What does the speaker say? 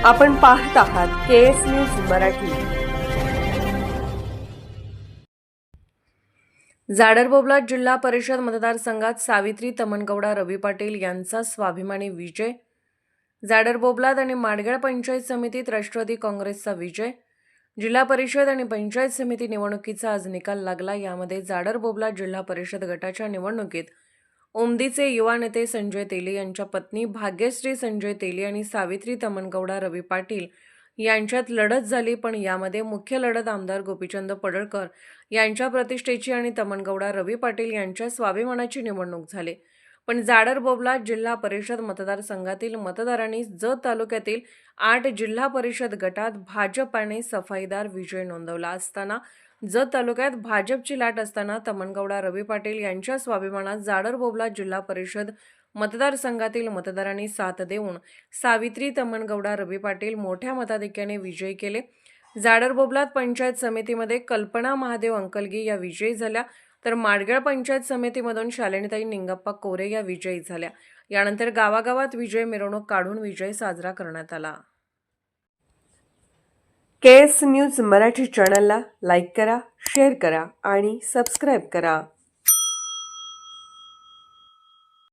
आपण पाहत आहात केएस न्यूज मराठी। जाडरबोबलाद जिल्हा परिषद मतदारसंघात सावित्री तमनगौडा रवी पाटील यांचा स्वाभिमानी विजय। जाडरबोबलाद आणि माडगेळ पंचायत समितीत राष्ट्रवादी काँग्रेसचा विजय। जिल्हा परिषद आणि पंचायत समिती निवडणुकीचा आज निकाल लागला। यामध्ये जाडरबोबलाद जिल्हा परिषद गटाच्या निवडणुकीत ओमदीचे युवा नेते संजय तेली यांच्या पत्नी भाग्यश्री संजय तेली आणि सावित्री तमनगौडा रवी पाटील यांच्यात लढत झाली, पण यामध्ये मुख्य लढत आमदार गोपीचंद पडळकर यांच्या प्रतिष्ठेची आणि तमनगौडा रवी पाटील यांच्या स्वाभिमानाची निवडणूक झाली। पण जाडरबोबलाद जिल्हा परिषद मतदारसंघातील मतदारांनी जत तालुक्यातील 8 जिल्हा परिषद गटात भाजपाने सफाईदार विजय नोंदवला असताना जत तालुक्यात भाजपची लाट असताना तमनगौडा रवी पाटील यांच्या स्वाभिमानात जाडरबोबलाद जिल्हा परिषद मतदारसंघातील मतदारांनी साथ देऊन सावित्री तमनगौडा रवी पाटील मोठ्या मताधिक्याने विजयी केले। जाडरबोबलाद पंचायत समितीमध्ये कल्पना महादेव अंकलगी या विजयी झाल्या, तर माडगेळ पंचायत समितीमधून शालिनीताई निंगप्पा कोरे या विजयी झाल्या। यानंतर गावागावात विजय मिरवणूक काढून विजय साजरा करण्यात आला। केएस न्यूज मराठी चॅनलला लाईक करा, शेअर करा आणि सबस्क्राईब करा।